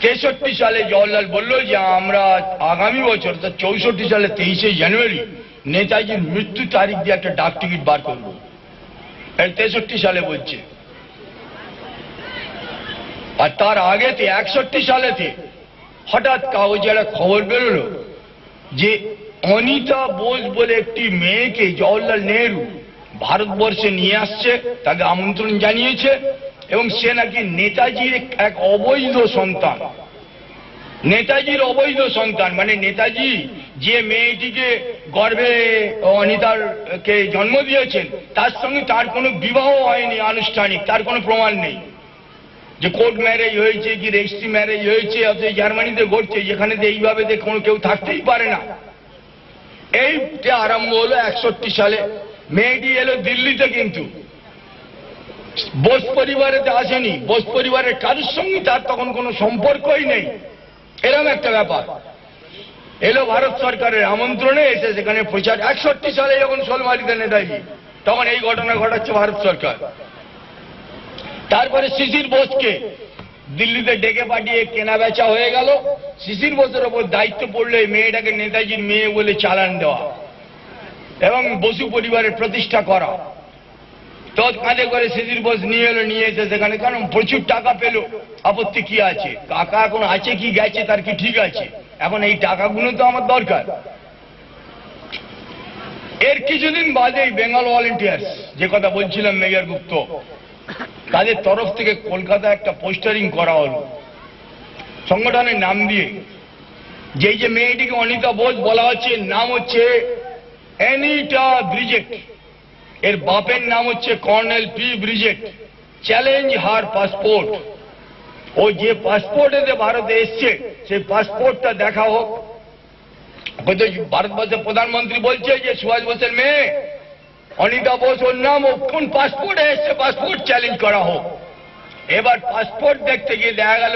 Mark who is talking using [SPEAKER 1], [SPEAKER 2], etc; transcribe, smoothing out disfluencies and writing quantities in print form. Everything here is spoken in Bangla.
[SPEAKER 1] 63 সালে জওহরলাল বলল যে আমরা আগামী বছর 64 সালে 23শে জানুয়ারি নেতাজির মৃত্যু তারিখ দিয়ে একটা ডাক টিকিট বার করব। 63 সালে বলছে। আর তার আগেতে 61 সালেতে হঠাৎ কাগজে একটা খবর বেরোলো যে অনিতা বোস বলে একটি মেয়েকে জওহরলাল নেহরু ভারতবর্ষে নিয়ে আসছে, তাকে আমন্ত্রণ জানিয়েছে এবং সে নাকি নেতাজির এক অবৈধ সন্তান। নেতাজির অবৈধ সন্তান মানে নেতাজি যে মেয়েটিকে গর্ভে অনিতারকে জন্ম দিয়েছেন তার সঙ্গে তার কোনো বিবাহ হয়নি আনুষ্ঠানিক, তার কোনো প্রমাণ নেই যে কোর্ট ম্যারেজ হয়েছে কি রেজিস্ট্রি ম্যারেজ হয়েছে। অথচ জার্মানিতে ঘটছে, যেখানে এইভাবে কোনো কেউ থাকতেই পারে না। এইটা আরম্ভ হলো 61 সালে। মেয়েটি এলো দিল্লিতে, কিন্তু বোস পরিবারেতে আসেনি। বোস পরিবারের কারোর সঙ্গে তার তখন কোনো সম্পর্কই নেই, এরকম একটা ব্যাপার। এলো ভারত সরকারের আমন্ত্রণে, এসে সেখানে প্রচার। 61 সালে যখন শোলমালিতে নেতাজি, তখন এই ঘটনা ঘটাচ্ছে ভারত সরকার। তারপরে শিশির বোসকে দিল্লিতে ডেকে পাঠিয়ে কেনা বেচা হয়ে গেল। শিশির বোসের ওপর দায়িত্ব পড়লো এই মেয়েটাকে নেতাজির মেয়ে বলে চালান দেওয়া এবং বসু পরিবারের প্রতিষ্ঠা করা। তো কাঁধে করে শিশির বোস নিয়ে এলো, নিয়ে এসে সেখানে, কারণ প্রচুর টাকা পেল, আপত্তি কি আছে? টাকা এখন আছে কি গেছে তার কি ঠিক আছে? এখন এই টাকাগুলো তো আমার দরকার। এর কিছুদিন বাদেই বেঙ্গল ভলেন্টিয়ার্স, যে কথা বলছিলাম মেজর গুপ্ত, তাদের তরফ থেকে কলকাতা একটা পোস্টারিং করা হলো সংগঠনের নাম দিয়ে। যে মেয়েটিকে অনিতা বোস বলা হচ্ছে, নাম হচ্ছে অ্যানিটা ব্রিজেট, এর বাপের নাম হচ্ছে কর্নেল পি ব্রিজেট। চ্যালেঞ্জ হার পাসপোর্ট। ও যে পাসপোর্টে ভারতে এসছে সেই পাসপোর্টটা দেখা হোক। ভারতবর্ষের প্রধানমন্ত্রী বলছে যে সুভাষ বোসের মেয়ে অনিতা বোস ওর নাম, ও কোন পাসপোর্টে এসছে পাসপোর্ট চ্যালেঞ্জ করা হোক। এবার পাসপোর্ট দেখতে গিয়ে দেখা গেল